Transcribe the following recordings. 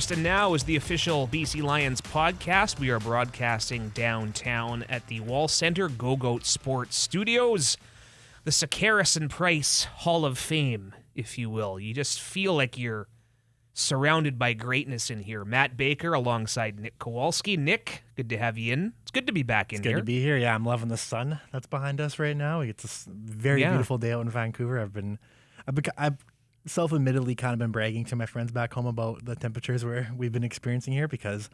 First and Now is the official BC Lions podcast. We are broadcasting downtown at the Wall Center Go-Goat Sports Studios, the Sakaris and Price Hall of Fame, if you will. You just feel like you're surrounded by greatness in here. Matt Baker alongside Nick Kowalski. Nick, good to have you in. It's good to be back in here. It's good to be here. Yeah, I'm loving the sun that's behind us right now. It's a very beautiful day out in Vancouver. I've self-admittedly kind of been bragging to my friends back home about the temperatures we've been experiencing here because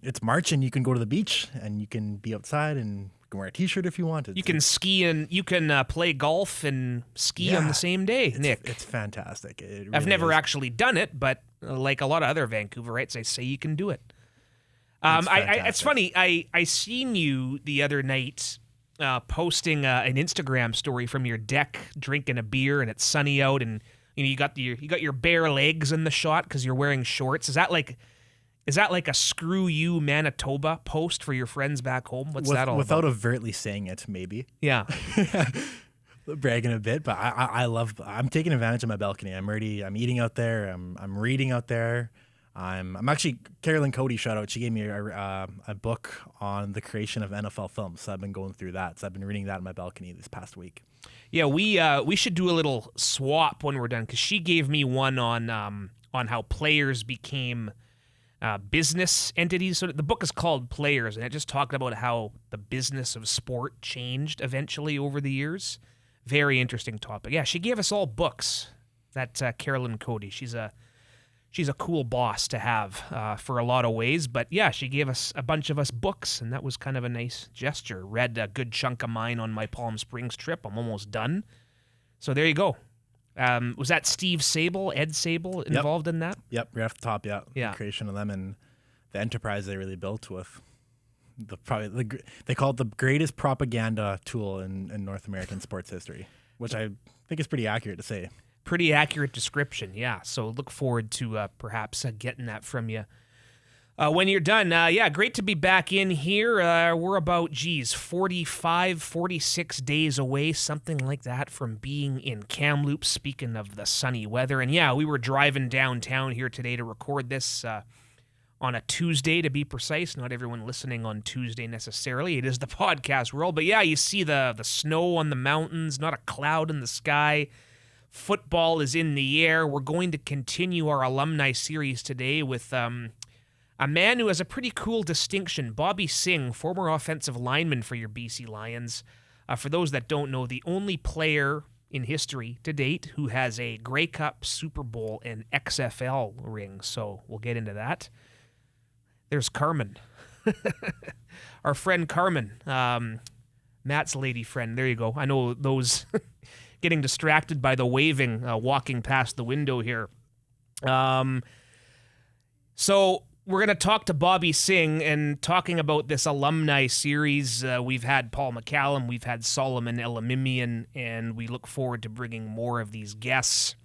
it's March and you can go to the beach and you can be outside and you can wear a t-shirt if you want. You can ski and you can play golf and ski on the same day, Nick. It's fantastic. I've never actually done it, but like a lot of other Vancouverites, I say you can do it. It's funny. I seen you the other night posting an Instagram story from your deck, drinking a beer, and it's sunny out, and you got your bare legs in the shot because you're wearing shorts. Is that like a screw you Manitoba post for your friends back home? What's that all without about? overtly saying it, maybe. Yeah. Bragging a bit, but I'm taking advantage of my balcony. I'm eating out there. I'm reading out there. I'm actually, Carolyn Cody, shout out. She gave me a book on the creation of NFL films, so I've been going through that. So I've been reading that on my balcony this past week. Yeah, we should do a little swap when we're done because she gave me one on how players became business entities. So the book is called Players, and it just talked about how the business of sport changed eventually over the years. Very interesting topic. Yeah, she gave us all books. That Carolyn Cody, she's a cool boss to have for a lot of ways. But yeah, she gave us a bunch of us books, and that was kind of a nice gesture. Read a good chunk of mine on my Palm Springs trip. I'm almost done. So there you go. Was that Steve Sable, Ed Sable involved in that? Yep, right off the top, yeah. The creation of them and the enterprise they really built with they call it the greatest propaganda tool in North American sports history, which I think is pretty accurate to say. Pretty accurate description, yeah. So look forward to perhaps getting that from you when you're done. Great to be back in here. We're about, 45, 46 days away, something like that, from being in Kamloops, speaking of the sunny weather. And yeah, we were driving downtown here today to record this on a Tuesday, to be precise. Not everyone listening on Tuesday necessarily. It is the podcast world. But yeah, you see the snow on the mountains, not a cloud in the sky. Football is in the air. We're going to continue our alumni series today with a man who has a pretty cool distinction, Bobby Singh, former offensive lineman for your BC Lions. For those that don't know, the only player in history to date who has a Grey Cup, Super Bowl, and XFL ring. So we'll get into that. There's Carmen. Our friend Carmen, Matt's lady friend. There you go. I know those getting distracted by the waving walking past the window here. So we're going to talk to Bobby Singh and talking about this alumni series. We've had Paul McCallum, we've had Solomon Elamimian, and we look forward to bringing more of these guests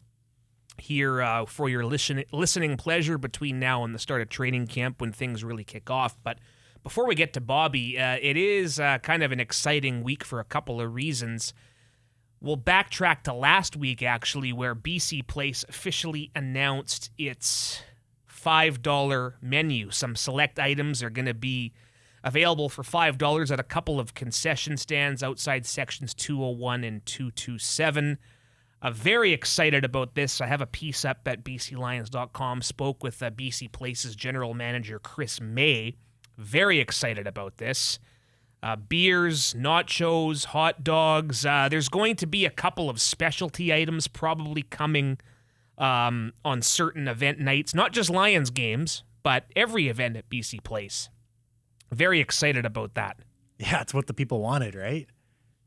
here for your listening pleasure between now and the start of training camp when things really kick off. But before we get to Bobby, it is kind of an exciting week for a couple of reasons. We'll backtrack to last week, actually, where BC Place officially announced its $5 menu. Some select items are going to be available for $5 at a couple of concession stands outside sections 201 and 227. Very excited about this. I have a piece up at bclions.com. Spoke with BC Place's general manager, Chris May. Very excited about this. Beers, nachos, hot dogs. There's going to be a couple of specialty items probably coming on certain event nights. Not just Lions games, but every event at BC Place. Very excited about that. Yeah, it's what the people wanted, right?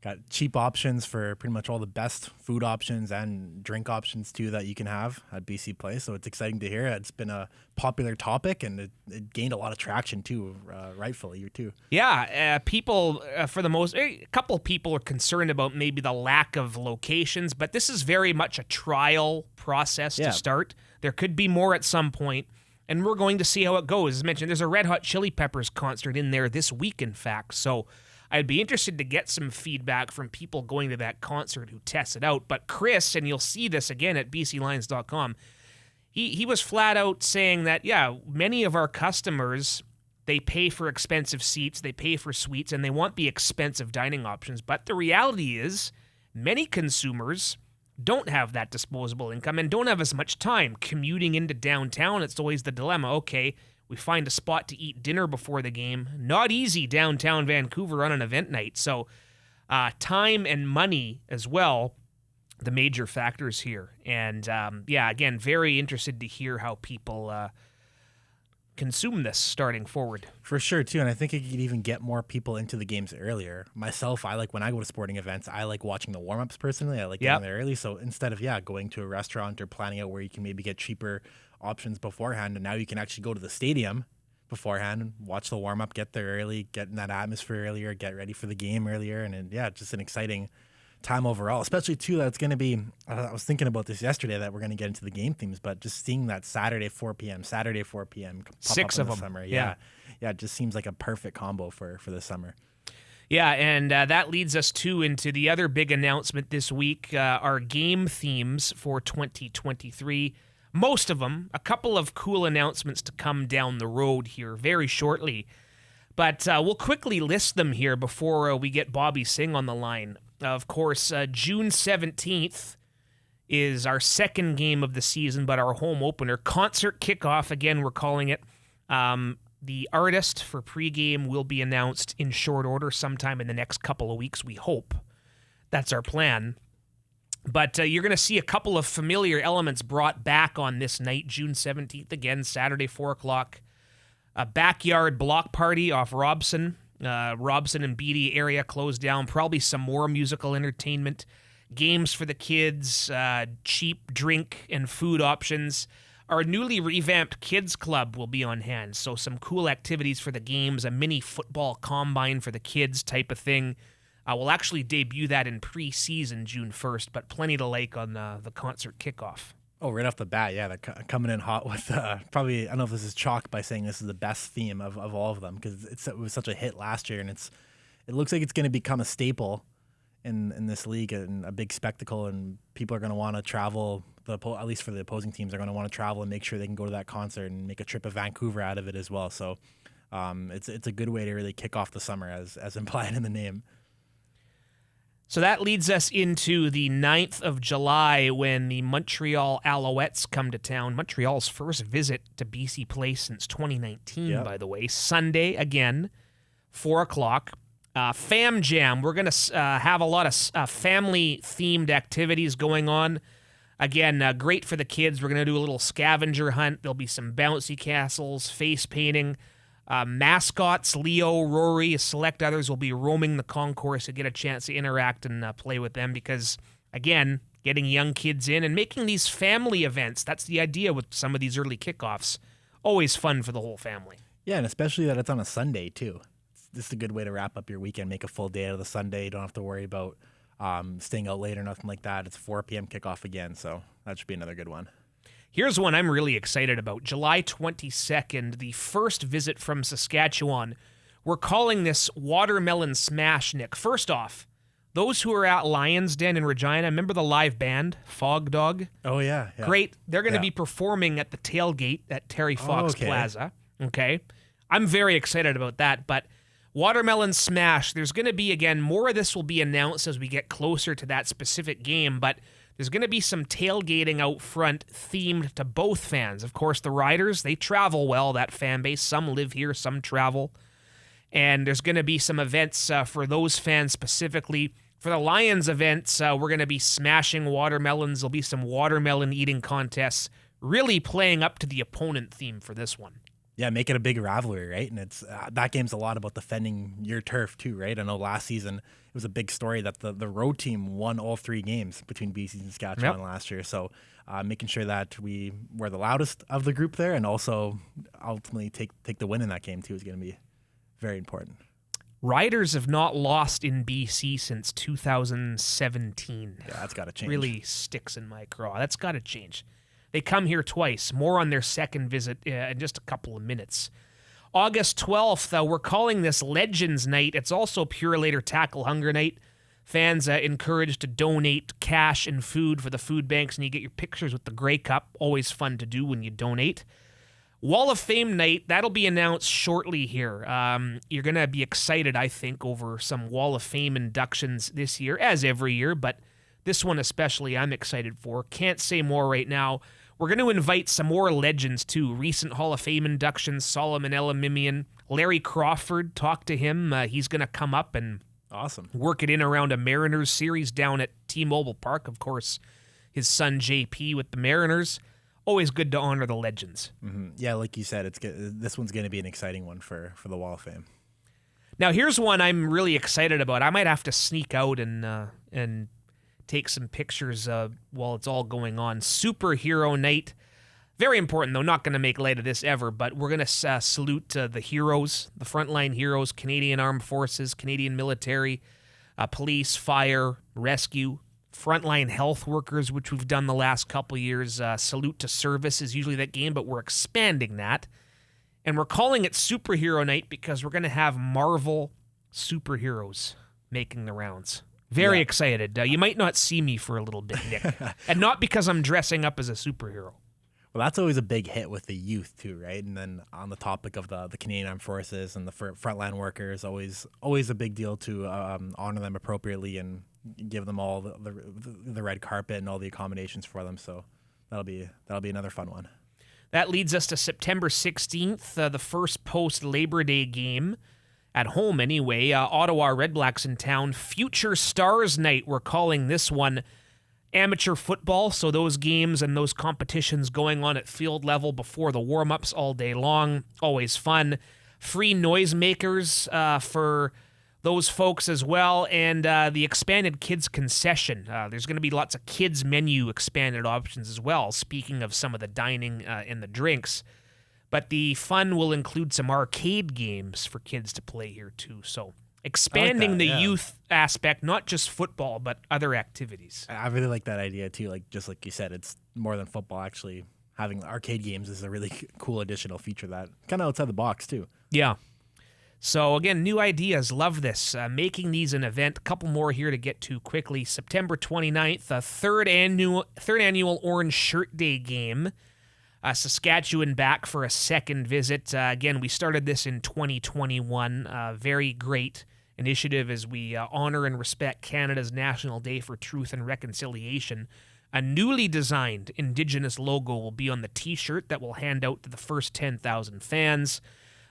Got cheap options for pretty much all the best food options and drink options, too, that you can have at BC Place. So it's exciting to hear. It's been a popular topic, and it gained a lot of traction, too, rightfully, too. Yeah, people, for the most, a couple of people are concerned about maybe the lack of locations, but this is very much a trial process to start. There could be more at some point, and we're going to see how it goes. As mentioned, there's a Red Hot Chili Peppers concert in there this week, in fact, so I'd be interested to get some feedback from people going to that concert who test it out. But Chris, and you'll see this again at bclions.com, he was flat out saying that, yeah, many of our customers, they pay for expensive seats, they pay for suites, and they want the expensive dining options. But the reality is many consumers don't have that disposable income and don't have as much time commuting into downtown. It's always the dilemma. Okay, we find a spot to eat dinner before the game. Not easy downtown Vancouver on an event night. So time and money as well, the major factors here. And again, very interested to hear how people consume this starting forward. For sure, too. And I think it could even get more people into the games earlier. Myself, I like when I go to sporting events, I like watching the warm-ups personally. I like getting there early. So instead of, going to a restaurant or planning out where you can maybe get cheaper options beforehand, and now you can actually go to the stadium beforehand and watch the warm-up, get there early, get in that atmosphere earlier, get ready for the game earlier. And just an exciting time overall, especially too that it's going to be, I was thinking about this yesterday that we're going to get into the game themes, but just seeing that Saturday 4 p.m. pop 6 up of in them. the summer. Yeah, it just seems like a perfect combo for this summer. Yeah, and that leads us into the other big announcement this week, our game themes for 2023. Most of them, a couple of cool announcements to come down the road here very shortly. But we'll quickly list them here before we get Bobby Singh on the line. Of course, June 17th is our second game of the season, but our home opener. Concert kickoff, again, we're calling it. The artist for pregame will be announced in short order sometime in the next couple of weeks, we hope. That's our plan. But you're going to see a couple of familiar elements brought back on this night, June 17th, again, Saturday, 4 o'clock. A backyard block party off Robson. Robson and Beatty area closed down. Probably some more musical entertainment. Games for the kids. Cheap drink and food options. Our newly revamped kids club will be on hand. So some cool activities for the games. A mini football combine for the kids type of thing. We'll actually debut that in preseason June 1st, but plenty to like on the concert kickoff. Oh, right off the bat, they're coming in hot with probably, I don't know if this is chalk by saying this is the best theme of all of them, because it was such a hit last year, and it looks like it's going to become a staple in this league and a big spectacle, and people are going to want to travel, at least for the opposing teams, they're going to want to travel and make sure they can go to that concert and make a trip of Vancouver out of it as well. So it's a good way to really kick off the summer as implied in the name. So that leads us into the 9th of July when the Montreal Alouettes come to town. Montreal's first visit to BC Place since 2019, by the way. Sunday, again, 4 o'clock. Fam Jam. We're going to have a lot of family-themed activities going on. Again, great for the kids. We're going to do a little scavenger hunt. There'll be some bouncy castles, face painting. Mascots, Leo, Rory, select others will be roaming the concourse to get a chance to interact and play with them because, again, getting young kids in and making these family events, that's the idea with some of these early kickoffs. Always fun for the whole family. Yeah, and especially that it's on a Sunday, too. This is a good way to wrap up your weekend, make a full day out of the Sunday. You don't have to worry about staying out late or nothing like that. It's 4 p.m. kickoff again, so that should be another good one. Here's one I'm really excited about. July 22nd, the first visit from Saskatchewan. We're calling this Watermelon Smash, Nick. First off, those who are at Lion's Den in Regina, remember the live band, Fog Dog? Oh, yeah. Great. They're going to be performing at the tailgate at Terry Fox Plaza. Okay. I'm very excited about that, but Watermelon Smash, there's going to be, again, more of this will be announced as we get closer to that specific game, but there's going to be some tailgating out front themed to both fans. Of course, the Riders, they travel well, that fan base. Some live here, some travel. And there's going to be some events for those fans specifically. For the Lions events, we're going to be smashing watermelons. There'll be some watermelon eating contests, really playing up to the opponent theme for this one. Yeah, make it a big rivalry, right? And it's that game's a lot about defending your turf too, right? I know last season it was a big story that the road team won all 3 games between BC and Saskatchewan last year. So making sure that we were the loudest of the group there and also ultimately take the win in that game too is going to be very important. Riders have not lost in BC since 2017. Yeah, that's got to change. Really sticks in my craw. That's got to change. They come here twice, more on their second visit in just a couple of minutes. August 12th, we're calling this Legends Night. It's also Pure Later Tackle Hunger Night. Fans encouraged to donate cash and food for the food banks, and you get your pictures with the Grey Cup. Always fun to do when you donate. Wall of Fame night, that'll be announced shortly here. You're going to be excited, I think, over some Wall of Fame inductions this year, as every year, but this one especially I'm excited for. Can't say more right now. We're going to invite some more legends, too. Recent Hall of Fame inductions, Solomon Elamimian, Larry Crawford, talk to him. He's going to come up and Awesome. work it in around a Mariners series down at T-Mobile Park. Of course, his son JP with the Mariners. Always good to honor the legends. Mm-hmm. Yeah, like you said, it's good. This one's going to be an exciting one for the Wall of Fame. Now, here's one I'm really excited about. I might have to sneak out and take some pictures while it's all going on. Superhero Night. Very important, though. Not going to make light of this ever, but we're going to salute the heroes, the frontline heroes, Canadian Armed Forces, Canadian military, police, fire, rescue, frontline health workers, which we've done the last couple years. Salute to service is usually that game, but we're expanding that. And we're calling it Superhero Night because we're going to have Marvel superheroes making the rounds. Very excited. You might not see me for a little bit, Nick. And not because I'm dressing up as a superhero. Well, that's always a big hit with the youth too, right? And then on the topic of the Canadian Armed Forces and the frontline workers, always a big deal to honor them appropriately and give them all the red carpet and all the accommodations for them. So that'll be another fun one. That leads us to September 16th, the first post-Labor Day game, at home anyway. Ottawa Redblacks in town. Future Stars Night, we're calling this one. Amateur football, so those games and those competitions going on at field level before the warm-ups all day long. Always fun. Free noisemakers for those folks as well, and the expanded kids concession. There's going to be lots of kids menu expanded options as well, speaking of some of the dining and the drinks. But the fun will include some arcade games for kids to play here too, so expanding the youth aspect, not just football, but other activities. I really like that idea too. Just like you said, it's more than football. Actually, having arcade games is a really cool additional feature that kind of outside the box too. Yeah. So again, new ideas. Love this. Making these an event. A couple more here to get to quickly. September 29th, third annual Orange Shirt Day game. Saskatchewan back for a second visit. Again, we started this in 2021. Very great initiative as we honor and respect Canada's National Day for Truth and Reconciliation. A newly designed Indigenous logo will be on the T-shirt that we'll hand out to the first 10,000 fans.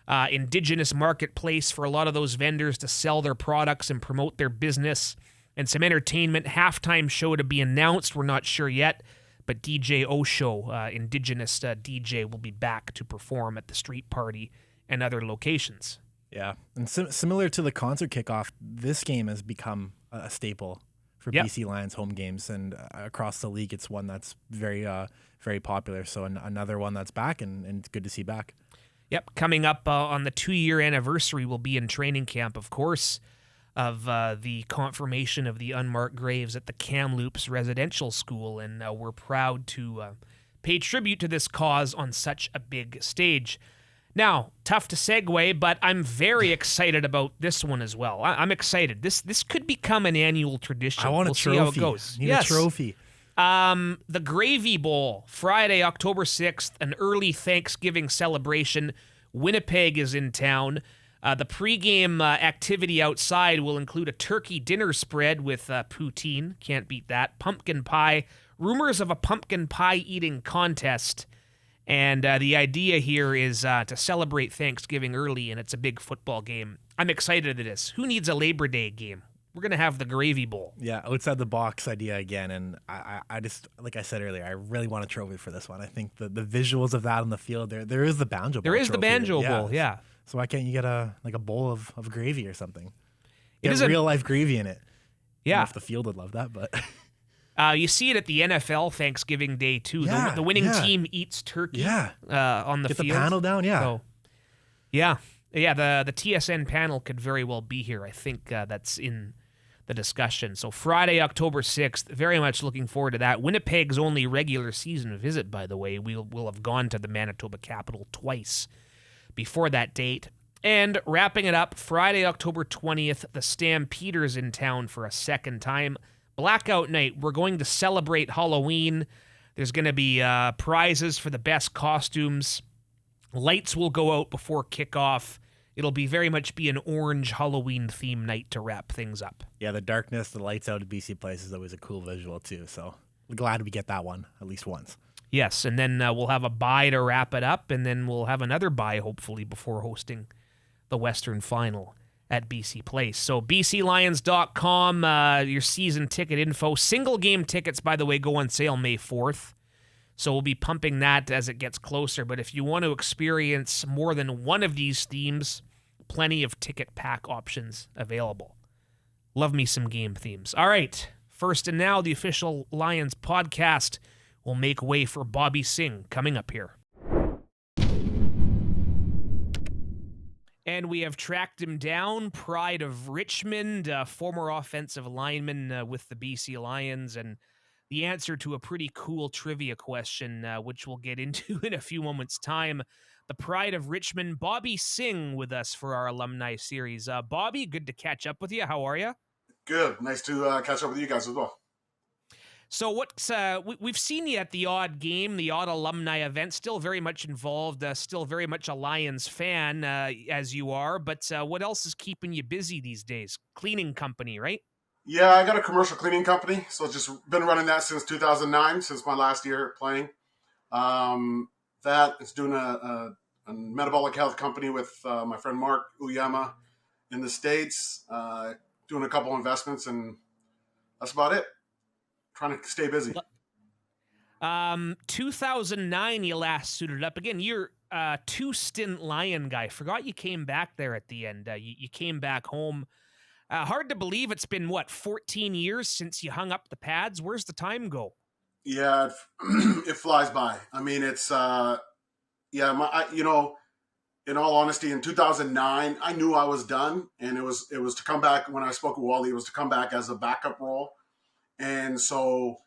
Indigenous marketplace for a lot of those vendors to sell their products and promote their business. And some entertainment. Halftime show to be announced. We're not sure yet. But DJ Osho, Indigenous DJ, will be back to perform at the street party and other locations. Yeah, and similar to the concert kickoff, this game has become a staple for BC Lions home games, and across the league, it's one that's very, very popular. So another one that's back, and good to see back. Yep, coming up on the 2-year anniversary, we'll be in training camp, of course, of the confirmation of the unmarked graves at the Kamloops Residential School, and we're proud to pay tribute to this cause on such a big stage. Now, tough to segue, but I'm very excited about this one as well. I'm excited. This could become an annual tradition. I want a trophy. See how it goes. Need a trophy. The Gravy Bowl, Friday, October 6th, an early Thanksgiving celebration. Winnipeg is in town. The pregame activity outside will include a turkey dinner spread with poutine. Can't beat that. Pumpkin pie. Rumors of a pumpkin pie eating contest. And the idea here is to celebrate Thanksgiving early, and it's a big football game. I'm excited at this. Who needs a Labor Day game? We're going to have the Gravy Bowl. Yeah, outside the box idea again. And I just, like I said earlier, I really want a trophy for this one. I think the visuals of that on the field, there is the Banjo Bowl. There is the Banjo Bowl, yeah. So why can't you get a bowl of gravy or something? Get real life gravy in it. Yeah. I don't know if the field would love that, but... you see it at the NFL Thanksgiving Day, too. Yeah, the winning team eats turkey on the field. Get the panel down, yeah. So, the TSN panel could very well be here. I think that's in the discussion. So Friday, October 6th, very much looking forward to that. Winnipeg's only regular season visit, by the way. We'll have gone to the Manitoba capital twice before that date. And wrapping it up, Friday, October 20th, the Stampeders in town for a second time. Blackout night. We're going to celebrate Halloween. There's going to be prizes for the best costumes. Lights will go out before kickoff. It'll be very much be an orange Halloween theme night to wrap things up. Yeah, the darkness, the lights out at BC Place is always a cool visual too. So we're glad we get that one at least once. Yes, and then we'll have a bye to wrap it up, and then we'll have another bye hopefully before hosting the Western Final at BC Place. So bclions.com, your season ticket info. Single game tickets, by the way, go on sale May 4th. So we'll be pumping that as it gets closer. But if you want to experience more than one of these themes, plenty of ticket pack options available. Love me some game themes. All right. First and now, the official Lions podcast will make way for Bobby Singh coming up here. And we have tracked him down, pride of Richmond, former offensive lineman with the BC Lions, and the answer to a pretty cool trivia question, which we'll get into in a few moments' time. The pride of Richmond, Bobby Singh, with us for our alumni series. Bobby, good to catch up with you. How are you? Good. Nice to catch up with you guys as well. So what's we've seen you at the odd game, the odd alumni event, still very much involved, still very much a Lions fan, as you are, but what else is keeping you busy these days? Cleaning company, right? Yeah, I got a commercial cleaning company, so just been running that since 2009, since my last year playing. That is doing a metabolic health company with my friend Mark Uyama in the States, doing a couple investments, and that's about it. Trying to stay busy. 2009, you last suited up. Again, you're a two-stint Lion guy. Forgot you came back there at the end. You came back home. Hard to believe it's been, 14 years since you hung up the pads? Where's the time go? Yeah, it flies by. I mean, it's, in all honesty, in 2009, I knew I was done. And it was to come back, when I spoke with Wally, it was to come back as a backup role. And so,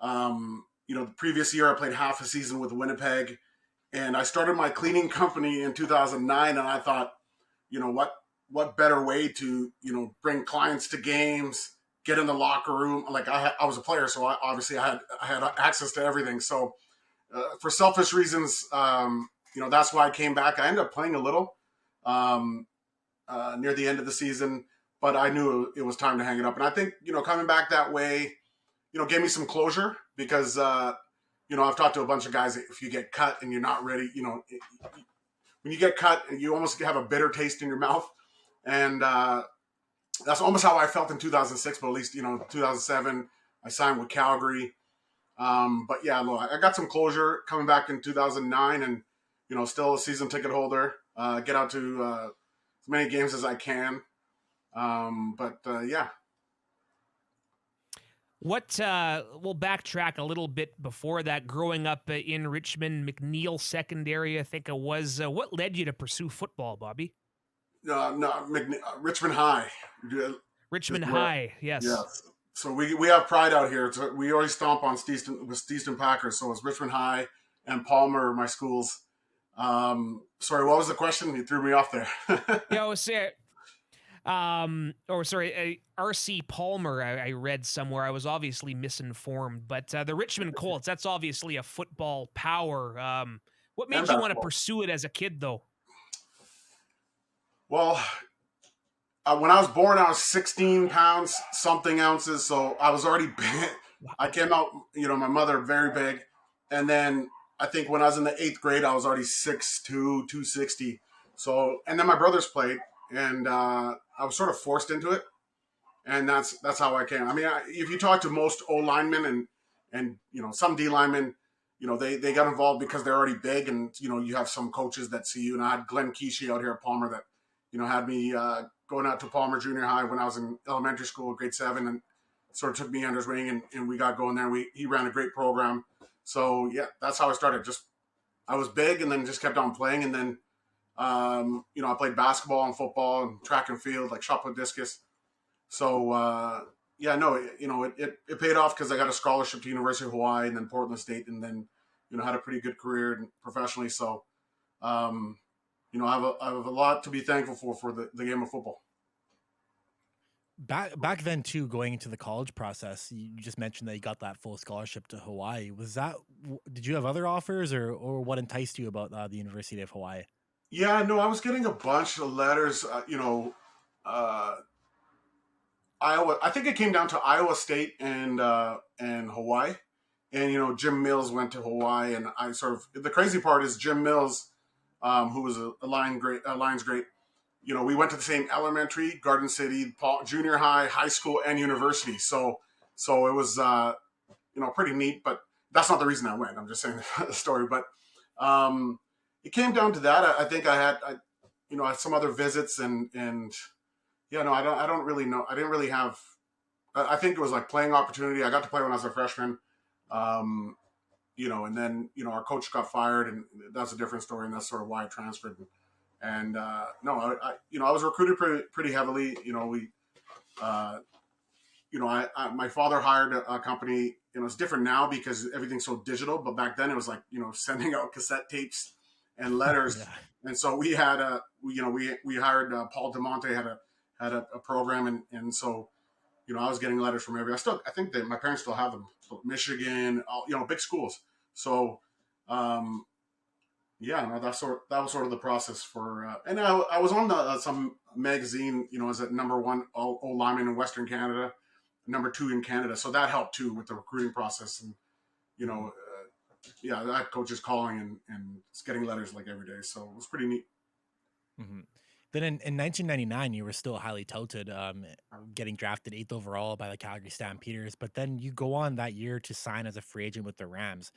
the previous year I played half a season with Winnipeg, and I started my cleaning company in 2009. And I thought, what better way to, bring clients to games, get in the locker room. Like I was a player, so I had access to everything. So for selfish reasons, that's why I came back. I ended up playing a little near the end of the season, but I knew it was time to hang it up. And I think, coming back that way, gave me some closure because, I've talked to a bunch of guys. If you get cut and you're not ready, when you get cut, you almost have a bitter taste in your mouth. And that's almost how I felt in 2006, but at least, 2007, I signed with Calgary. But yeah, look, I got some closure coming back in 2009 and, still a season ticket holder, get out to as many games as I can. Yeah. We'll backtrack a little bit before that. Growing up in Richmond, McNeil Secondary, I think it was. What led you to pursue football, Bobby? Richmond High. Richmond High, yes. Yeah. So we have pride out here. We always stomp on Steaston Packers. So it's Richmond High and Palmer, my schools. Sorry, what was the question? You threw me off there. Yeah, I was saying. R.C. Palmer, I read somewhere. I was obviously misinformed, but the Richmond Colts, that's obviously a football power. What made you want to pursue it as a kid, though? Well, when I was born, I was 16 pounds, something ounces, so I was already big. I came out, my mother, very big. And then I think when I was in the 8th grade, I was already 6'2", 260. So, and then my brothers played, and I was sort of forced into it. And that's how I came. I mean, if you talk to most O linemen and some D linemen, they got involved because they're already big, and you have some coaches that see you. And I had Glenn Keeshy out here at Palmer that had me going out to Palmer Junior High when I was in elementary school, grade 7, and sort of took me under his wing, and we got going there. He ran a great program. So yeah, that's how I started. I was big, and then just kept on playing, and then I played basketball and football and track and field, like shot put, discus. So it paid off because I got a scholarship to University of Hawaii and then Portland State, and then had a pretty good career professionally. So I have a lot to be thankful for the game of football. Back then too, going into the college process, you just mentioned that you got that full scholarship to Hawaii. Did you have other offers, or what enticed you about the University of Hawaii? Yeah, no, I was getting a bunch of letters. Uh, Iowa. I think it came down to Iowa State and Hawaii, and Jim Mills went to Hawaii, and I sort of the crazy part is Jim Mills, who was a Lions great. We went to the same elementary, Garden City, junior high, high school, and university. So it was pretty neat. But that's not the reason I went. I'm just saying the story. But it came down to that. I think I had some other visits and yeah, no, I don't really know. I didn't really have. I think it was like playing opportunity. I got to play when I was a freshman. And then our coach got fired, and that's a different story, and that's sort of why I transferred. And no, I was recruited pretty heavily. My father hired a company. It's different now because everything's so digital, but back then it was like sending out cassette tapes and letters. Yeah. And so we had we hired Paul DeMonte had a program, and so I was getting letters from every. I think that my parents still have them. So Michigan, big schools. So. Yeah, no, that was sort of the process for, and I was on some magazine, as at number one O lineman in Western Canada, number two in Canada, so that helped too with the recruiting process, and that coach is calling and it's getting letters like every day, so it was pretty neat. Mm-hmm. Then in 1999, you were still highly touted, getting drafted 8th overall by the Calgary Stampeders. But then you go on that year to sign as a free agent with the Rams.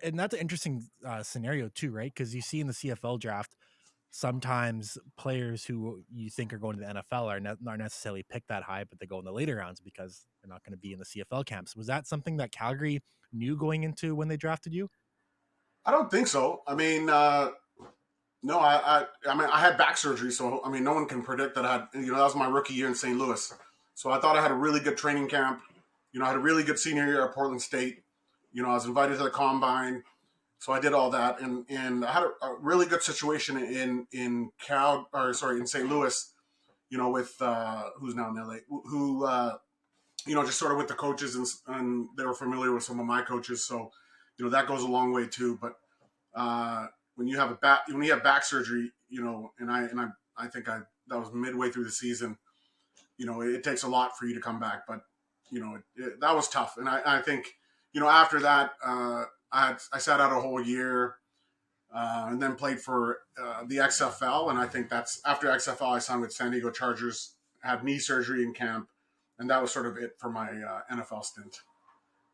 And that's an interesting scenario too, right? Because you see in the CFL draft, sometimes players who you think are going to the NFL are not necessarily picked that high, but they go in the later rounds because they're not going to be in the CFL camps. Was that something that Calgary knew going into when they drafted you? I don't think so. I mean, no, I mean, I had back surgery, so I mean, no one can predict that I had. That was my rookie year in St. Louis, so I thought I had a really good training camp. I had a really good senior year at Portland State. I was invited to the combine, so I did all that, and I had a really good situation in St. Louis. With who's now in LA, who just sort of with the coaches, and they were familiar with some of my coaches, so that goes a long way too. But when you have back surgery, and I think that was midway through the season. It takes a lot for you to come back, but that was tough, and I think after that I sat out a whole year, and then played for the XFL, and I think that's after XFL I signed with San Diego Chargers, had knee surgery in camp, and that was sort of it for my NFL stint.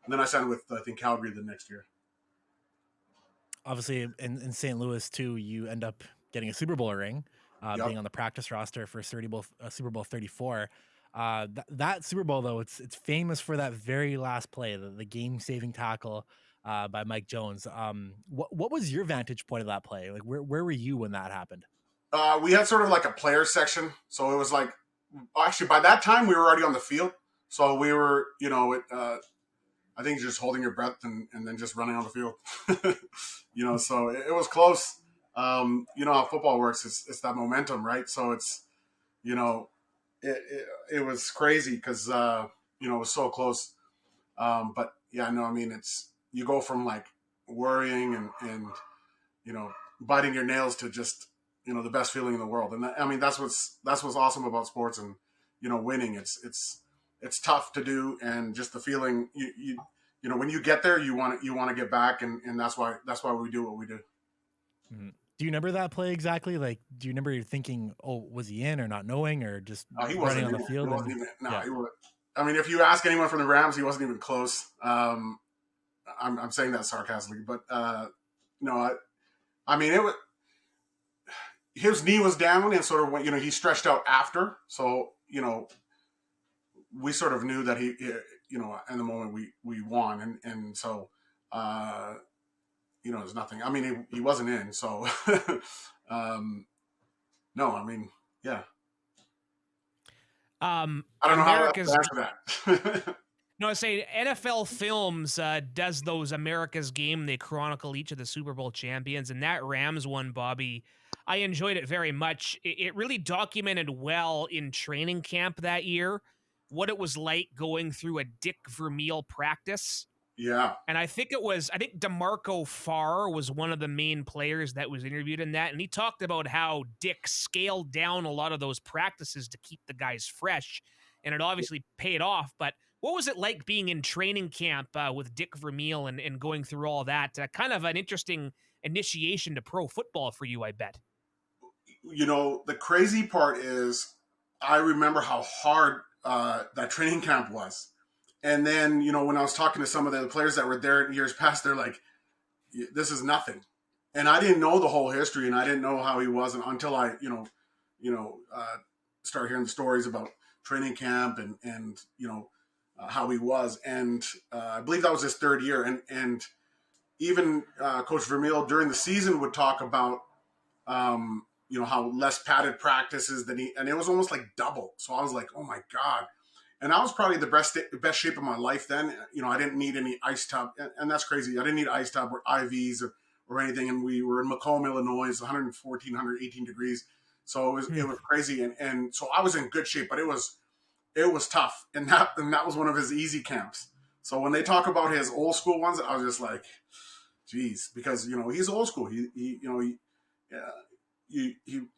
And then I signed with I think Calgary the next year. Obviously, in St. Louis too, you end up getting a Super Bowl ring, Yep. being on the practice roster for Super Bowl 34. That Super Bowl though, it's famous for that very last play, the game-saving tackle by Mike Jones. What was your vantage point of that play? Like, where were you when that happened? We had sort of like a player section, so it was like actually by that time we were already on the field, so we were I think just holding your breath and then just running on the field. So it was close. How football works. It's that momentum, right? So it's, it was crazy because, it was so close. But yeah, no, I mean, you go from like worrying and biting your nails to just, the best feeling in the world. And I mean, that's what's awesome about sports and, winning. It's tough to do. And just the feeling when you get there, you want to get back. And that's why we do what we do. Mm-hmm. Do you remember that play exactly? Like, do you remember ting, oh, was he in or not knowing or just running on the field? He wasn't even, yeah. I mean, if you ask anyone from the Rams, he wasn't even close. I'm saying that sarcastically, but no, I mean, it was, his knee was down and sort of went, he stretched out after. So, we sort of knew that he in the moment we won. And so, there's nothing. I mean, he wasn't in. So, no, I mean, yeah. I don't know how to answer that. No, I say NFL Films does those America's Game. They chronicle each of the Super Bowl champions, and that Rams one, Bobby. I enjoyed it very much. It really documented well in training camp that year what it was like going through a Dick Vermeil practice. Yeah. And I think DeMarco Farr was one of the main players that was interviewed in that. And he talked about how Dick scaled down a lot of those practices to keep the guys fresh. And it obviously paid off. But what was it like being in training camp with Dick Vermeil and going through all that? Kind of an interesting initiation to pro football for you, I bet. The crazy part is I remember how hard that training camp was. And then, when I was talking to some of the players that were there in years past, they're like, this is nothing. And I didn't know the whole history, and I didn't know how he was until I, start hearing the stories about training camp and how he was. And I believe that was his third year. And even Coach Vermeil during the season would talk about, how less padded practices and it was almost like double. So I was like, oh my God. And I was probably the best shape of my life then. I didn't need any ice tub, and that's crazy. I didn't need ice tub or IVs or anything. And we were in Macomb, Illinois. It's 114, 118 degrees. So it was crazy. And so I was in good shape, but it was tough. And that was one of his easy camps. So when they talk about his old school ones, I was just like, geez, because, he's old school. He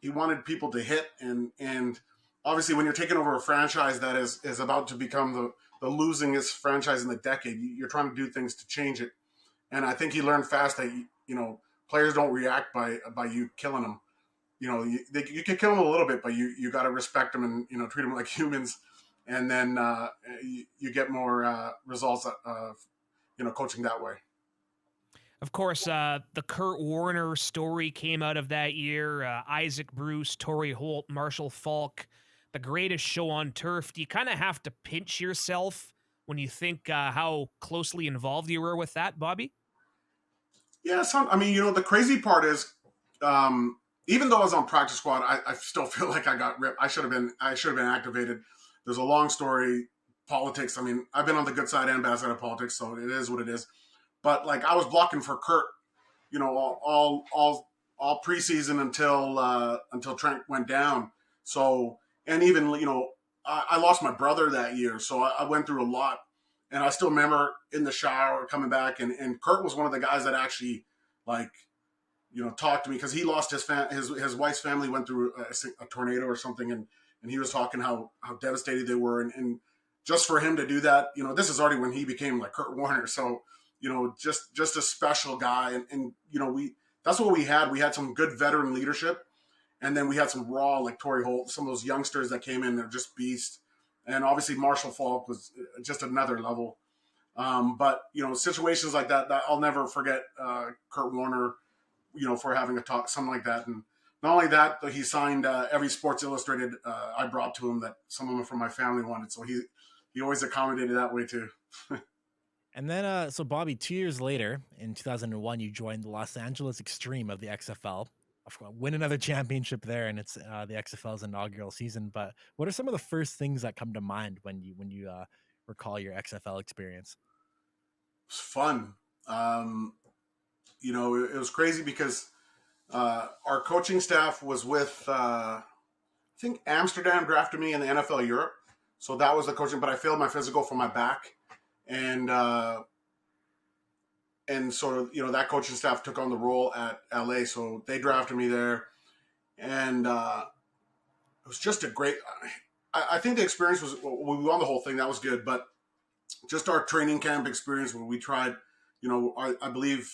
wanted people to hit and obviously when you're taking over a franchise that is about to become the losingest franchise in the decade, you're trying to do things to change it. And I think he learned fast that, players don't react by you killing them. You can kill them a little bit, but you got to respect them and, treat them like humans. And then you get more results, coaching that way. Of course, the Kurt Warner story came out of that year. Isaac Bruce, Torrey Holt, Marshall Falk, the greatest show on turf. Do you kind of have to pinch yourself when you think how closely involved you were with that, Bobby? Yeah, the crazy part is, even though I was on practice squad, I still feel like I got ripped. I should have been activated. There's a long story, politics. I've been on the good side and bad side of politics, so it is what it is. But like I was blocking for Kurt, all preseason until Trent went down. So and even I lost my brother that year, so I went through a lot. And I still remember in the shower coming back, and Kurt was one of the guys that actually talked to me because he lost his wife's family went through a tornado or something, and he was talking how devastated they were, and just for him to do that, this is already when he became like Kurt Warner, so. Just a special guy. And that's what we had. We had some good veteran leadership. And then we had some raw, like Torrey Holt, some of those youngsters that came in, they're just beasts. And obviously Marshall Falk was just another level. But, situations like that I'll never forget Kurt Warner, for having a talk, something like that. And not only that, but he signed every Sports Illustrated I brought to him that someone from my family wanted. So he always accommodated that way too. And then, so Bobby, 2 years later, in 2001, you joined the Los Angeles Extreme of the XFL. Win another championship there, and it's the XFL's inaugural season. But what are some of the first things that come to mind when you recall your XFL experience? It was fun. It was crazy because our coaching staff was with, I think Amsterdam drafted me in the NFL Europe. So that was the coaching, but I failed my physical for my back. And sort of, that coaching staff took on the role at LA. So they drafted me there. And it was just a great, I think the experience was, we won the whole thing. That was good. But just our training camp experience when we tried, I believe,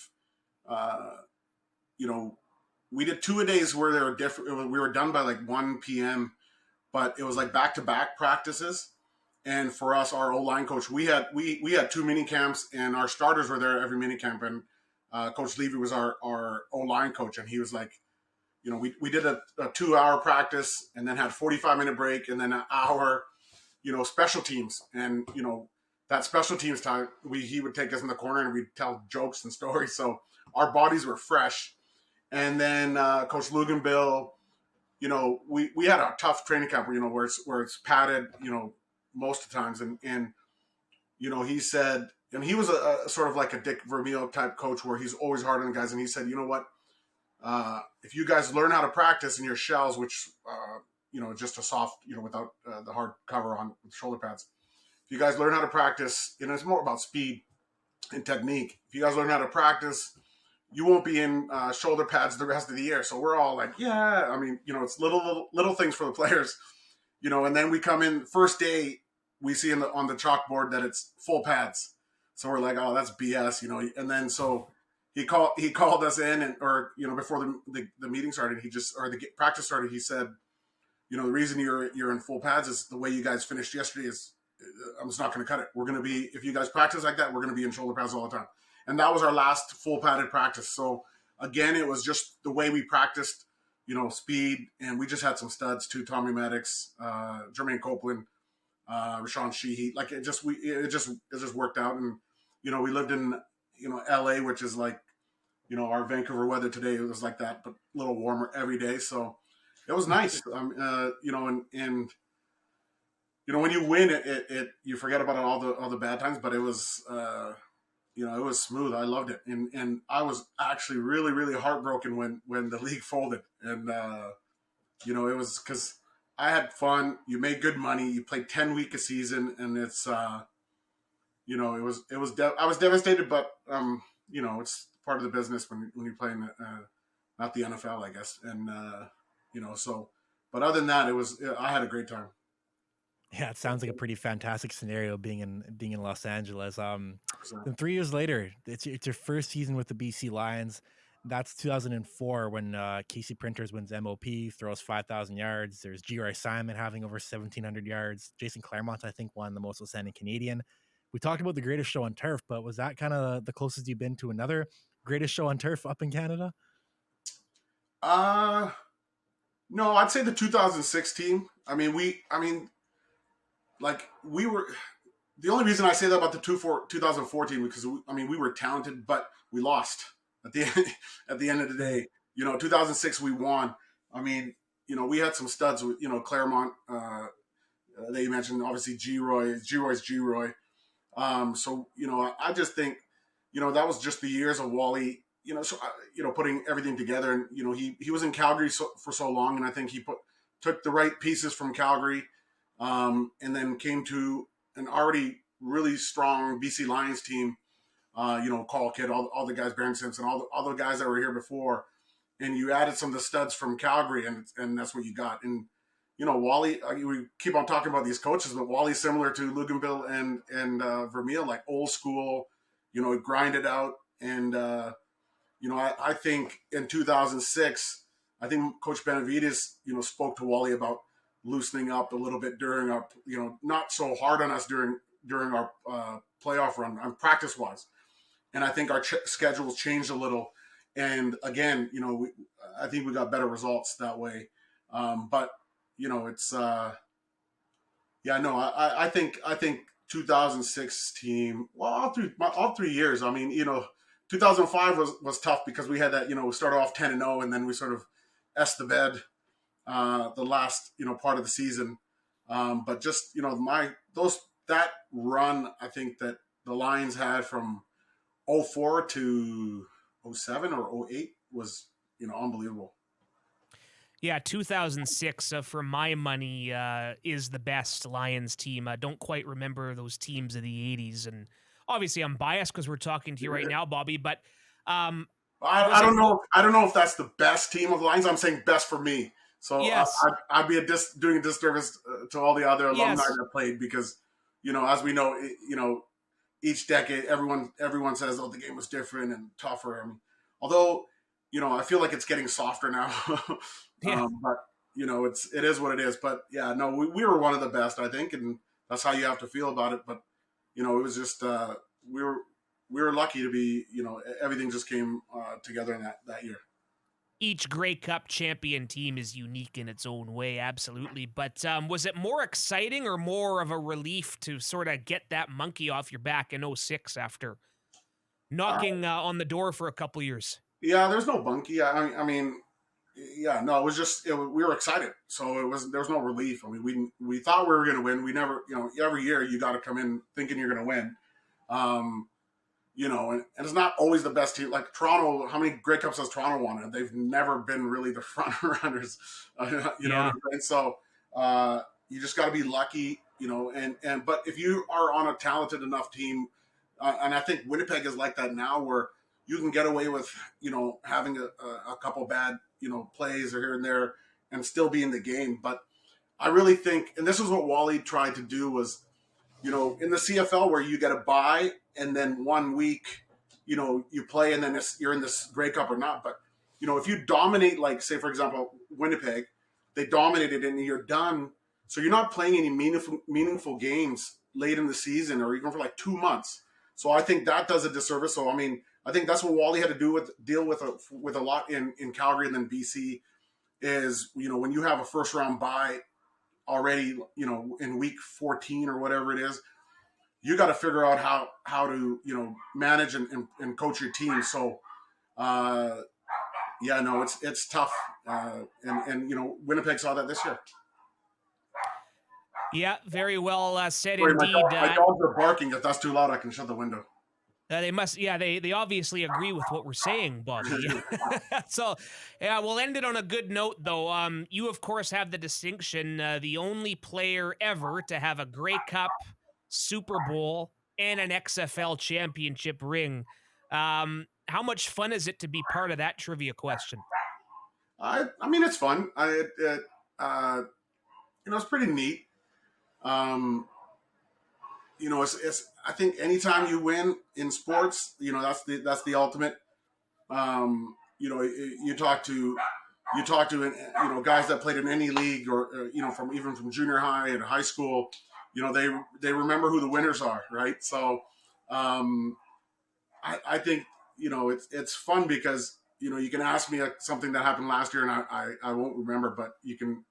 we did 2-a-days where they were different. We were done by like 1 p.m., but it was like back-to-back practices. And for us, our O-line coach, we had 2 mini camps, and our starters were there every mini camp. And Coach Levy was our O-line coach, and he was like, we did a 2-hour practice, and then had a 45-minute break, and then an hour, special teams. And that special teams time, he would take us in the corner and we'd tell jokes and stories. So our bodies were fresh. And then Coach Luganbill, we had a tough training camp, where it's padded, most of the times. And he said, and he was a sort of like a Dick Vermeil type coach where he's always hard on the guys. And he said, you know what, if you guys learn how to practice in your shells, which just a soft, without the hard cover on with shoulder pads. If you guys learn how to practice, it's more about speed and technique. If you guys learn how to practice, you won't be in shoulder pads the rest of the year. So we're all like, yeah. I mean, it's little things for the players, And then we come in first day, we see on the chalkboard that it's full pads. So we're like, oh, that's BS, And then so he called us in, before the meeting started, the practice started. He said, the reason you're in full pads is the way you guys finished yesterday is. I'm just not going to cut it. We're going to be, if you guys practice like that, we're going to be in shoulder pads all the time. And that was our last full padded practice. So again, it was just the way we practiced, speed, and we just had some studs too. Tommy Maddox, Jermaine Copeland, Rashawn Sheehy. Like it just worked out. And, we lived in, LA, which is like, our Vancouver weather today. It was like that, but a little warmer every day. So it was nice. When you win it you forget about all the bad times, but it was, it was smooth. I loved it. And I was actually really, really heartbroken when the league folded. And, it was because I had fun. You made good money. You played 10 week a season, and it's, I was devastated, but, it's part of the business when you play in, not the NFL, I guess. And, but other than that, I had a great time. Yeah, it sounds like a pretty fantastic scenario being in Los Angeles. Then 3 years later, it's your first season with the BC Lions. That's 2004 when Casey Printers wins MOP, throws 5,000 yards. There's G. Simon having over 1,700 yards. Jason Claremont, I think, won the most outstanding Canadian. We talked about the greatest show on turf, but was that kind of the closest you've been to another greatest show on turf up in Canada? No, I'd say the 2016. We were, the only reason I say that about the 2014 because we were talented, but we lost at the end of the day. 2006 we won. We had some studs with Claremont that you mentioned, obviously G-Roy's G-Roy. I just think that was just the years of Wally. Putting everything together, and he was in Calgary for so long, and I think he took the right pieces from Calgary. And then came to an already really strong BC Lions team, Call Kid, all the guys, Baron Simpson, all the guys that were here before. And you added some of the studs from Calgary, and that's what you got. And, Wally, we keep on talking about these coaches, but Wally's similar to Luganville and Vermeil, like old school, grind it out. And, I think in 2006, I think Coach Benavides, spoke to Wally about loosening up a little bit during our, not so hard on us during our playoff run, practice wise. And I think our schedules changed a little. And again, I think we got better results that way. But it's I think 2006 team. Well, all 3 years. 2005 was tough because we had that. We started off 10-0, and then we sort of essed the bed. The last part of the season, but just that run, I think that the Lions had from 04 to 07 or 08 was unbelievable. Yeah, 2006 for my money is the best Lions team. I don't quite remember those teams of the 80s, and obviously I'm biased because we're talking to you right now, Bobby, but I don't know if that's the best team of the Lions. I'm saying best for me. So yes. I'd be doing a disservice to all the other alumni that played because, as we know, each decade, everyone says, oh, the game was different and tougher. Although, I feel like it's getting softer now. But, it is what it is. But, yeah, no, we were one of the best, I think, and that's how you have to feel about it. But, it was just we were lucky to be, everything just came together in that year. Each Grey Cup champion team is unique in its own way, absolutely. But was it more exciting or more of a relief to sort of get that monkey off your back in 06 after knocking on the door for a couple years? Yeah, there's no monkey. It was just we were excited, so there was no relief. We thought we were going to win. We never, every year you got to come in thinking you're going to win. and it's not always the best team. Like Toronto, how many Grey Cups has Toronto won? And they've never been really the front runners. You know what I'm saying? So you just got to be lucky, but if you are on a talented enough team, and I think Winnipeg is like that now, where you can get away with, having a couple bad, plays or here and there and still be in the game. But I really think, and this is what Wally tried to do was, in the CFL where you get a bye and then 1 week, you play and then you're in this Grey Cup or not. But, if you dominate, like say, for example, Winnipeg, they dominated and you're done. So you're not playing any meaningful games late in the season or even for like 2 months. So I think that does a disservice. So, I think that's what Wally had to deal with a lot in Calgary and then BC is, when you have a first round bye already, in week 14 or whatever it is, you got to figure out how to, manage and coach your team. So, it's tough. And Winnipeg saw that this year. Yeah, very well said. Sorry, indeed. My dogs are barking. If that's too loud, I can shut the window. They must, they obviously agree with what we're saying, Bobby. So, we'll end it on a good note, though. You, of course, have the distinction, the only player ever to have a Grey Cup, Super Bowl, and an XFL championship ring. How much fun is it to be part of that trivia question? It's fun. It's pretty neat. It's I think anytime you win in sports, that's the ultimate. You talk to guys that played in any league or from junior high and high school, they remember who the winners are, right? So I think it's fun because you can ask me something that happened last year and I won't remember, but we can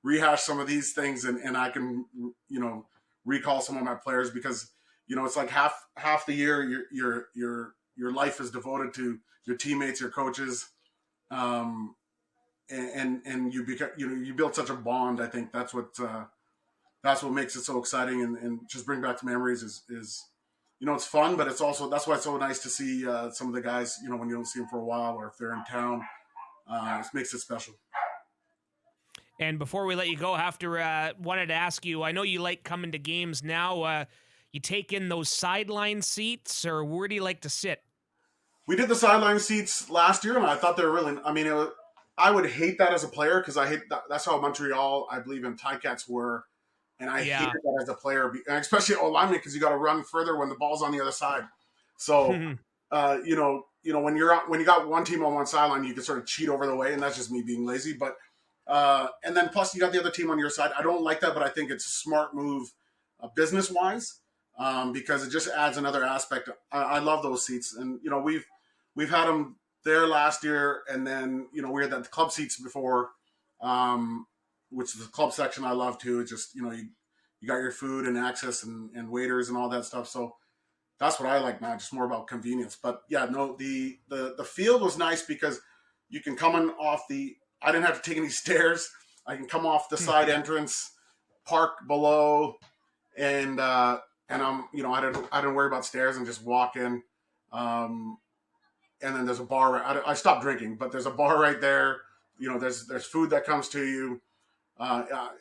rehash some of these things and I can recall some of my players because it's like half the year your life is devoted to your teammates, your coaches, and you become you build such a bond. I think that's what makes it so exciting and just bring back the memories is it's fun, but it's also that's why it's so nice to see some of the guys when you don't see them for a while or if they're in town. It makes it special. And before we let you go, wanted to ask you, I know you like coming to games now. You take in those sideline seats, or where do you like to sit? We did the sideline seats last year, and I thought they were really. I would hate that as a player because I hate that. That's how Montreal, I believe, and Ticats were, and I hated that as a player, and especially lineman because you got to run further when the ball's on the other side. So, when you got one team on one sideline, you can sort of cheat over the way, and that's just me being lazy, but. And then plus you got the other team on your side. I don't like that, but I think it's a smart move business-wise because it just adds another aspect. I love those seats. And, we've had them there last year. And then, we had the club seats before, which is the club section I love too. It's just, you got your food and access and waiters and all that stuff. So that's what I like now, just more about convenience. But, the field was nice because you can come in off I didn't have to take any stairs. I can come off the side entrance, park below, and I'm I didn't worry about stairs and just walk in. And then there's a bar. I stopped drinking, but there's a bar right there. There's food that comes to you.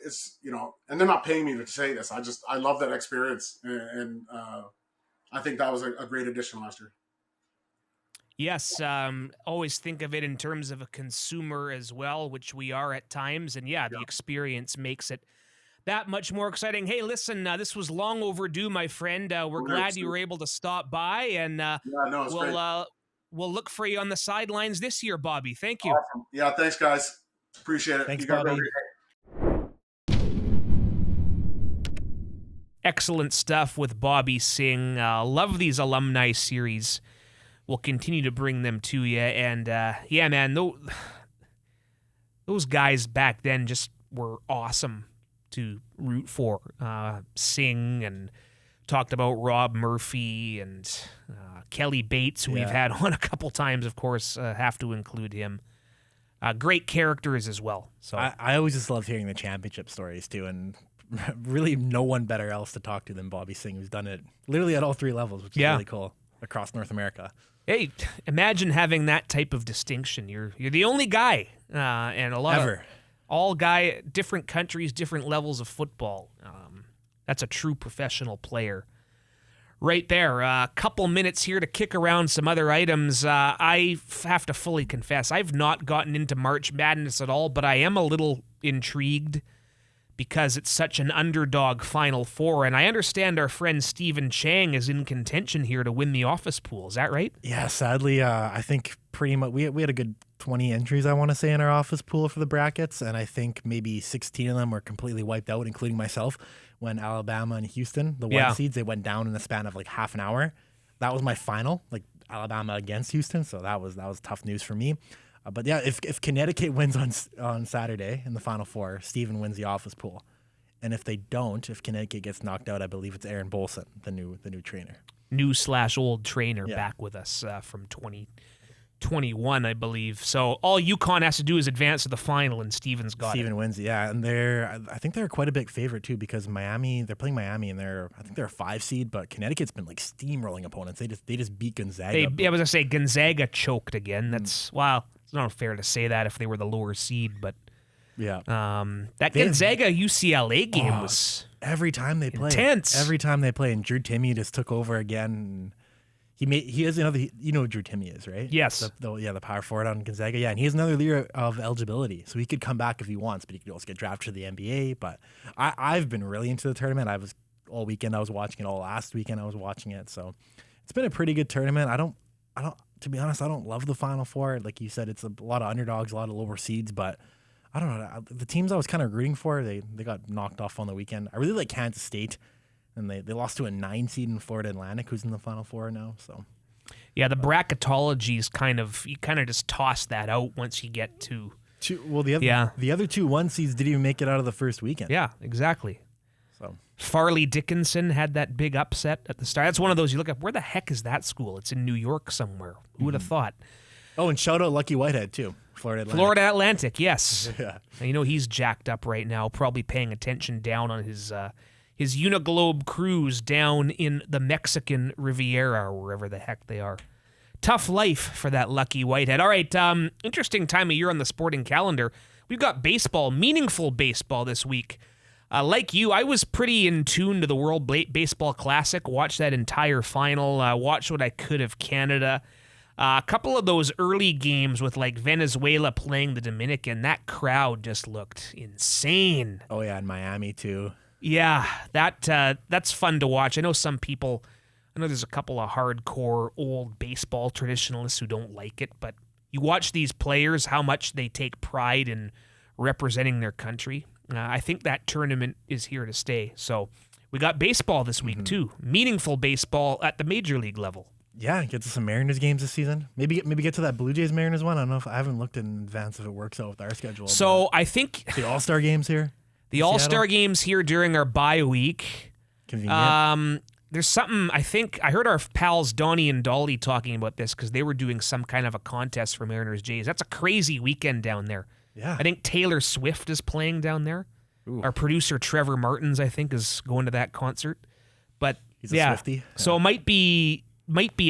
It's and they're not paying me to say this. I love that experience, and I think that was a great addition last year. Yes, always think of it in terms of a consumer as well, which we are at times. And the experience makes it that much more exciting. Hey, listen, this was long overdue, my friend. We're glad you were able to stop by, and we'll look for you on the sidelines this year, Bobby. Thank you. Awesome. Yeah, thanks, guys. Appreciate it. Thanks, Bobby. Excellent stuff with Bobby Singh. Love these alumni series. We'll continue to bring them to you. And, man, those guys back then just were awesome to root for. Singh, and talked about Rob Murphy and Kelly Bates, who we've had on a couple times, of course, have to include him. Great characters as well. So I always just love hearing the championship stories, too, and really no one better else to talk to than Bobby Singh, who's done it literally at all three levels, which is really cool. across North America. Hey, imagine having that type of distinction. You're the only guy, and a lot of all guy, different countries, different levels of football. That's a true professional player. Right there. A couple minutes here to kick around some other items. I have to fully confess, I've not gotten into March Madness at all, but I am a little intrigued because it's such an underdog Final Four, and I understand our friend Stephen Chang is in contention here to win the office pool. Is that right? Yeah, sadly, I think pretty much we had a good 20 entries, I want to say, in our office pool for the brackets, and I think maybe 16 of them were completely wiped out, including myself, when Alabama and Houston, the one seeds, they went down in the span of like half an hour. That was my final, like Alabama against Houston, so that was tough news for me. But yeah, if Connecticut wins on Saturday in the Final Four, Stephen wins the office pool. And if they don't, if Connecticut gets knocked out, I believe it's Aaron Bolson, the new trainer. New/old trainer back with us from 2021, I believe. So all UConn has to do is advance to the final, and Stephen's got Stephen wins, yeah. And I think they're quite a big favorite too, because they're playing Miami, and I think they're a 5 seed, but Connecticut's been like steamrolling opponents. They just beat Gonzaga. I was gonna say Gonzaga choked again. That's wow. It's not fair to say that if they were the lower seed, but yeah. That Gonzaga UCLA game was every time they play intense. Every time they play, and Drew Timme just took over again. He has another. You know who Drew Timme is, right? Yes. The power forward on Gonzaga. Yeah, and he has another year of eligibility, so he could come back if he wants, but he could also get drafted to the NBA. But I've been really into the tournament. I was all weekend. I was watching it. All last weekend I was watching it. So it's been a pretty good tournament. I don't. To be honest, I don't love the Final Four. Like you said, it's a lot of underdogs, a lot of lower seeds, but I don't know. The teams I was kind of rooting for, they got knocked off on the weekend. I really like Kansas State, and they lost to a 9 seed in Florida Atlantic, who's in the Final Four now. So, yeah, the bracketology is you kind of just toss that out once you get to. The other 2 1 seeds didn't even make it out of the first weekend. Yeah, exactly. So Farley Dickinson had that big upset at the start. That's one of those you look up. Where the heck is that school? It's in New York somewhere. Who would have thought? Oh, and shout out Lucky Whitehead too, Florida Atlantic. Yes. Yeah. You know he's jacked up right now, probably paying attention down on his Uniglobe cruise down in the Mexican Riviera or wherever the heck they are. Tough life for that Lucky Whitehead. All right, interesting time of year on the sporting calendar. We've got baseball, meaningful baseball this week. Like you, I was pretty in tune to the World Baseball Classic, watched that entire final, watched what I could of Canada. A couple of those early games with like Venezuela playing the Dominican, that crowd just looked insane. Oh yeah, and Miami too. Yeah, that's fun to watch. I know there's a couple of hardcore old baseball traditionalists who don't like it, but you watch these players, how much they take pride in representing their country. I think that tournament is here to stay. So we got baseball this week too. Meaningful baseball at the major league level. Yeah, get to some Mariners games this season. Maybe get to that Blue Jays Mariners one. I don't know I haven't looked in advance if it works out with our schedule. So I think the All-Star games here. The All-Star games here during our bye week. Convenient. There's something, I think, I heard our pals Donnie and Dolly talking about this because they were doing some kind of a contest for Mariners Jays. That's a crazy weekend down there. Yeah. I think Taylor Swift is playing down there. Ooh. Our producer Trevor Martins, I think, is going to that concert. But he's a Swiftie. Yeah. So it might be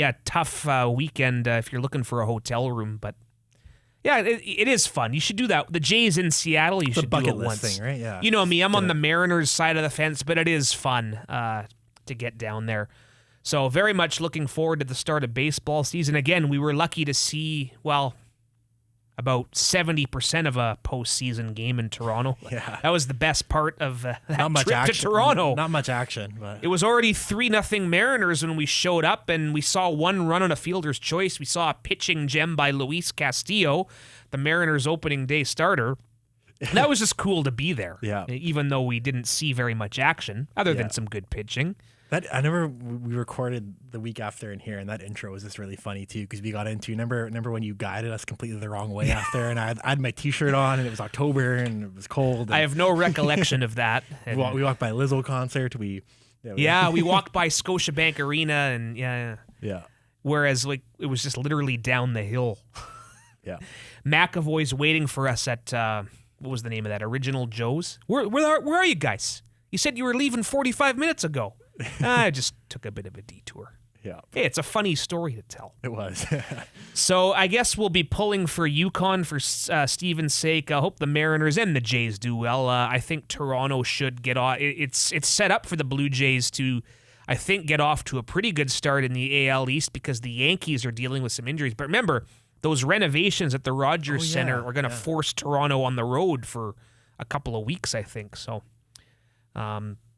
a tough weekend if you're looking for a hotel room. But yeah, it is fun. You should do that. The Jays in Seattle, you should do it once. Thing, right? Yeah. You know me, I'm on the Mariners side of the fence, but it is fun to get down there. So very much looking forward to the start of baseball season. Again, we were lucky to see, about 70% of a postseason game in Toronto. Yeah. That was the best part of that trip action. to Toronto. Not much action. But it was already 3-0 Mariners when we showed up, and we saw one run on a fielder's choice. We saw a pitching gem by Luis Castillo, the Mariners' opening day starter. That was just cool to be there. Yeah. Even though we didn't see very much action, other than some good pitching. We recorded the week after in here, and that intro was just really funny too because we got into remember when you guided us completely the wrong way after, and I had my T-shirt on, and it was October and it was cold. I have no recollection of that. We walked by Lizzo concert. We walked by Scotiabank Arena, and yeah. Whereas it was just literally down the hill. Yeah. McAvoy's waiting for us at what was the name of that? Original Joe's. Where are you guys? You said you were leaving 45 minutes ago. I just took a bit of a detour. Yeah. Hey, it's a funny story to tell. It was. So I guess we'll be pulling for Yukon for Steven's sake. I hope the Mariners and the Jays do well. I think Toronto should get off. It's set up for the Blue Jays to, I think, get off to a pretty good start in the AL East because the Yankees are dealing with some injuries. But remember, those renovations at the Rogers Center are going to force Toronto on the road for a couple of weeks, I think. So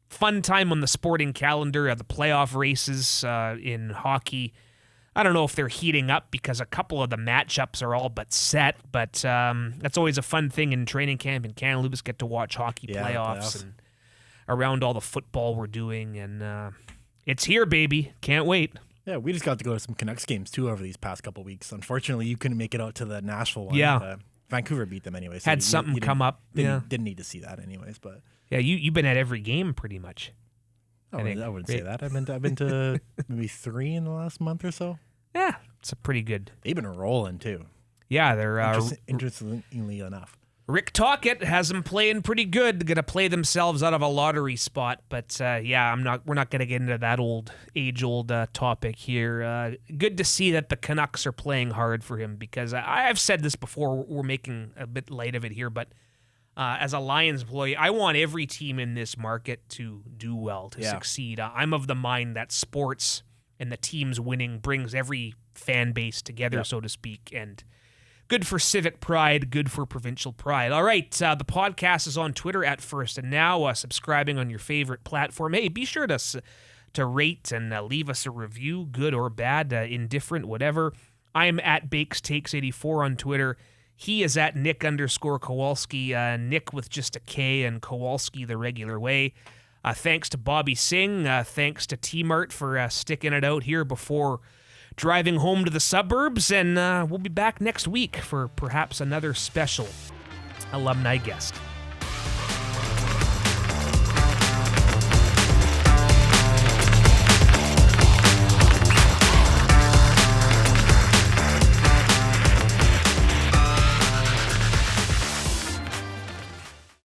fun time on the sporting calendar, the playoff races in hockey. I don't know if they're heating up because a couple of the matchups are all but set, but that's always a fun thing in training camp in Kamloops, get to watch hockey playoffs and around all the football we're doing. And it's here, baby. Can't wait. Yeah, we just got to go to some Canucks games, too, over these past couple weeks. Unfortunately, you couldn't make it out to the Nashville one. Yeah. Vancouver beat them anyway. So Had something come up. Didn't need to see that anyways, but... Yeah, you've been at every game pretty much. I wouldn't say that. I've been to maybe 3 in the last month or so. Yeah, it's a pretty good. They've been rolling too. Yeah, they're interestingly enough. Rick Tocchet has them playing pretty good. They're gonna play themselves out of a lottery spot, but we're not gonna get into that age-old topic here. Good to see that the Canucks are playing hard for him because I've said this before. We're making a bit light of it here, but. As a Lions employee, I want every team in this market to do well, to succeed. I'm of the mind that sports and the teams winning brings every fan base together, so to speak, and good for civic pride, good for provincial pride. All right, the podcast is on Twitter at First and Now, subscribing on your favorite platform. Hey, be sure to rate and leave us a review, good or bad, indifferent, whatever. I'm at BakesTakes84 on Twitter. He is at Nick_Kowalski, Nick with just a K and Kowalski the regular way. Thanks to Bobby Singh. Thanks to T-Mart for sticking it out here before driving home to the suburbs. And we'll be back next week for perhaps another special alumni guest.